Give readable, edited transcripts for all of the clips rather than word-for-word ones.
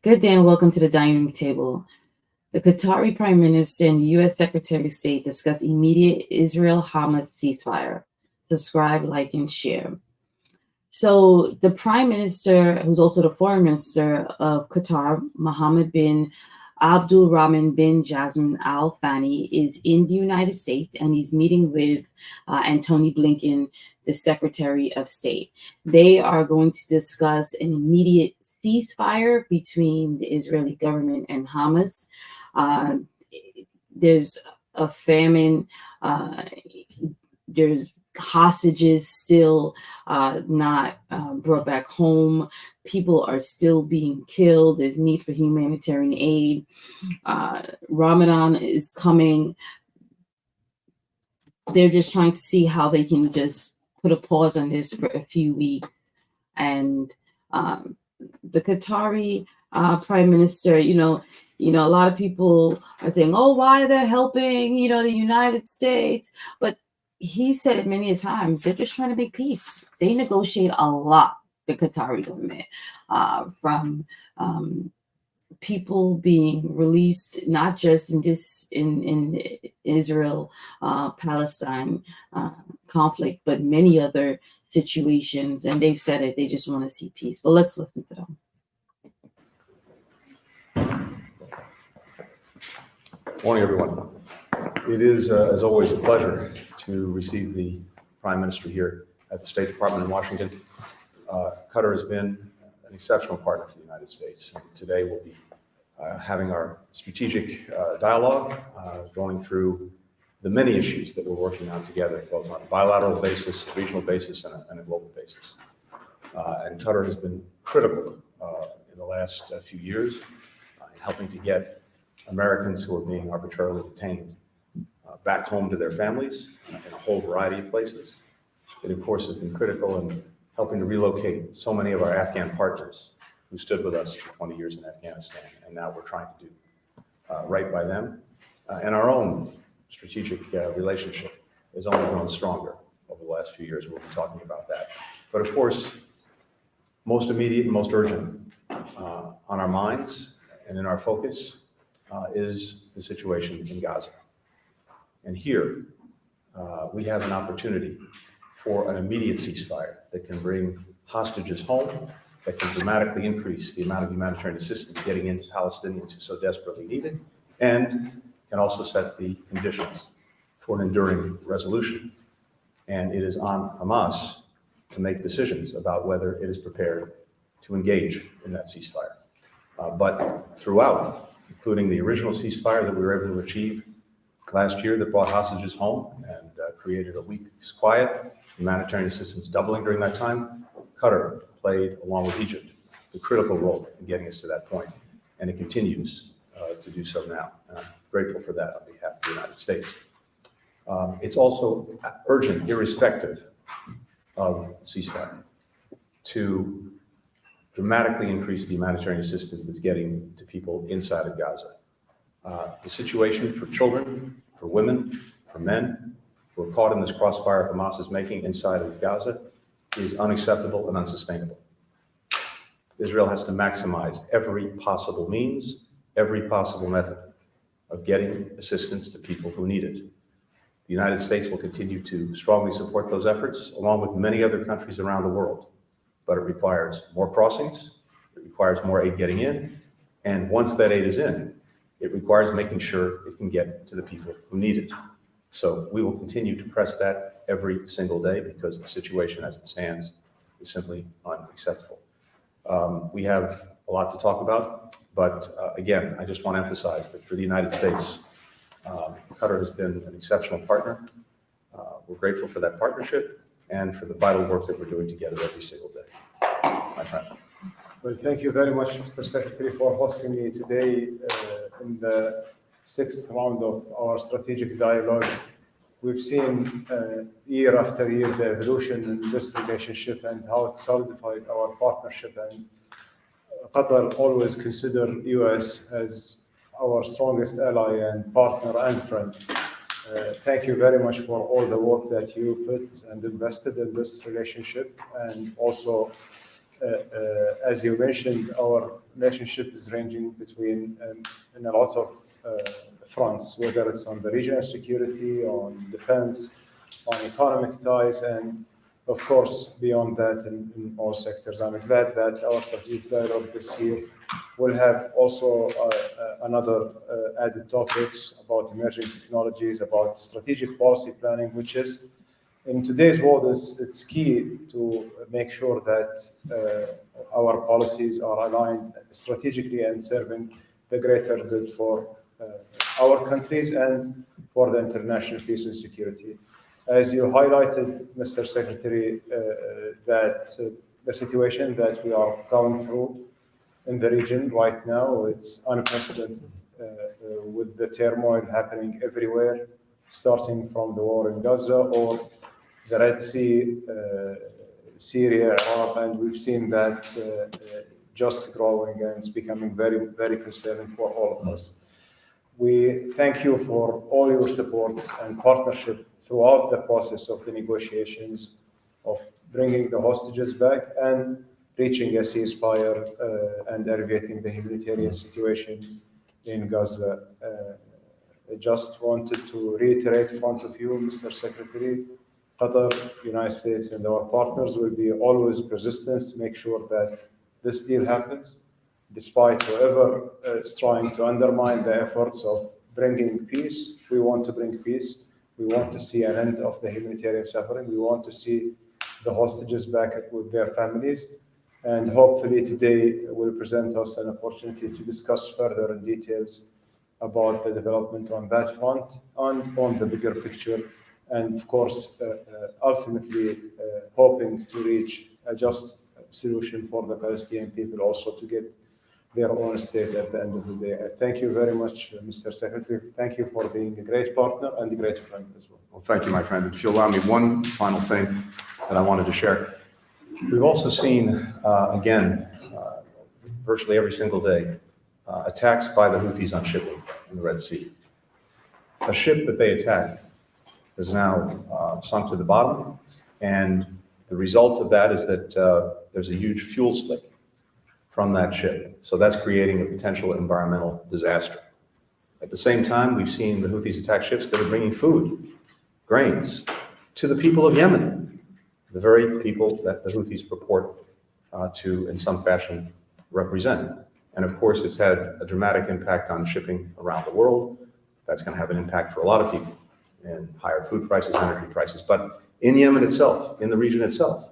Good day and welcome to the dining table. The Qatari Prime Minister and U.S. Secretary of State discuss immediate Israel-Hamas ceasefire. Subscribe, like, and share. So the Prime Minister, who's also the Foreign Minister of Qatar, Mohammed bin Abdul Rahman bin Jasmine Al Thani, is in the United States and he's meeting with Antony Blinken, the Secretary of State. They are going to discuss an immediate ceasefire between the Israeli government and Hamas. There's a famine. There's hostages still not brought back home. People are still being killed. There's need for humanitarian aid. Ramadan is coming. They're just trying to see how they can just put a pause on this for a few weeks. And the Qatari Prime Minister, a lot of people are saying, oh, why they're helping, the United States. But he said it many times, they're just trying to make peace. They negotiate a lot, the Qatari government, from people being released, not just in Israel, Palestine conflict, but many other situations. And they've said it, they just want to see peace. But let's listen to them. Morning, everyone. It is, as always, a pleasure to receive the Prime Minister here at the State Department in Washington. Qatar has been an exceptional partner for the United States. And today we'll be having our strategic dialogue, going through the many issues that we're working on together, both on a bilateral basis, a regional basis, and a global basis. And Qatar has been critical in the last few years in helping to get Americans who are being arbitrarily detained back home to their families in a whole variety of places. It, of course, has been critical in helping to relocate so many of our Afghan partners who stood with us for 20 years in Afghanistan, and now we're trying to do right by them. And our own strategic relationship has only grown stronger over the last few years. We'll be talking about that. But of course, most immediate and most urgent on our minds and in our focus is the situation in Gaza. And here, we have an opportunity for an immediate ceasefire that can bring hostages home, that can dramatically increase the amount of humanitarian assistance getting into Palestinians who so desperately need it, and can also set the conditions for an enduring resolution. And it is on Hamas to make decisions about whether it is prepared to engage in that ceasefire. But throughout, including the original ceasefire that we were able to achieve last year that brought hostages home and created a week's quiet, humanitarian assistance doubling during that time, Qatar played, along with Egypt, a critical role in getting us to that point, and it continues to do so now. And I'm grateful for that on behalf of the United States. It's also urgent, irrespective of ceasefire, to dramatically increase the humanitarian assistance that's getting to people inside of Gaza. The situation for children, for women, for men who are caught in this crossfire Hamas is making inside of Gaza is unacceptable and unsustainable. Israel has to maximize every possible means, every possible method of getting assistance to people who need it. The United States will continue to strongly support those efforts, along with many other countries around the world. But it requires more crossings, it requires more aid getting in, and once that aid is in, it requires making sure it can get to the people who need it. So we will continue to press that every single day because the situation as it stands is simply unacceptable. We have a lot to talk about, but again, I just want to emphasize that for the United States, Qatar has been an exceptional partner. We're grateful for that partnership and for the vital work that we're doing together every single day. My friend. Well, thank you very much, Mr. Secretary, for hosting me today in the 6th round of our strategic dialogue. We've seen year after year the evolution in this relationship and how it solidified our partnership. And Qatar always considered U.S. as our strongest ally and partner and friend. Thank you very much for all the work that you put and invested in this relationship. And also, as you mentioned, our relationship is ranging between in a lot of fronts, whether it's on the regional security, on defense, on economic ties, and of course, beyond that in all sectors. I'm glad that our strategic dialogue this year will have also another added topics about emerging technologies, about strategic policy planning, which is in today's world, it's key to make sure that our policies are aligned strategically and serving the greater good for our countries and for the international peace and security. As you highlighted, Mr. Secretary, that the situation that we are going through in the region right now, it's unprecedented with the turmoil happening everywhere, starting from the war in Gaza or the Red Sea, Syria, Iraq, and we've seen that just growing and it's becoming very, very concerning for all of us. We thank you for all your support and partnership throughout the process of the negotiations, of bringing the hostages back and reaching a ceasefire and alleviating the humanitarian situation in Gaza. I just wanted to reiterate in front of you, Mr. Secretary, Qatar, United States, and our partners will be always persistent to make sure that this deal happens, despite whoever is trying to undermine the efforts of bringing peace. We want to bring peace. We want to see an end of the humanitarian suffering. We want to see the hostages back with their families. And hopefully today will present us an opportunity to discuss further in details about the development on that front and on the bigger picture. And of course, ultimately hoping to reach a just solution for the Palestinian people also to get their own state at the end of the day. Thank you very much, Mr. Secretary. Thank you for being a great partner and a great friend as well. Well, thank you, my friend. If you'll allow me one final thing that I wanted to share. We've also seen, again, virtually every single day, attacks by the Houthis on shipping in the Red Sea. A ship that they attacked is now sunk to the bottom, and the result of that is that there's a huge fuel split from that ship. So that's creating a potential environmental disaster. At the same time, we've seen the Houthis attack ships that are bringing food, grains, to the people of Yemen, the very people that the Houthis purport to, in some fashion, represent. And of course, it's had a dramatic impact on shipping around the world. That's going to have an impact for a lot of people in higher food prices, energy prices. But in Yemen itself, in the region itself,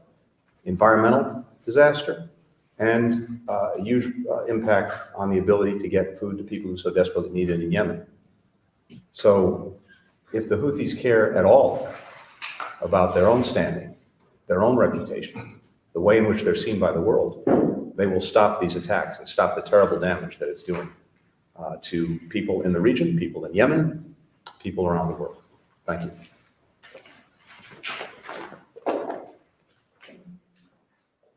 environmental disaster and a huge impact on the ability to get food to people who so desperately need it in Yemen. So if the Houthis care at all about their own standing, their own reputation, the way in which they're seen by the world, they will stop these attacks and stop the terrible damage that it's doing to people in the region, people in Yemen, people around the world. Thank you.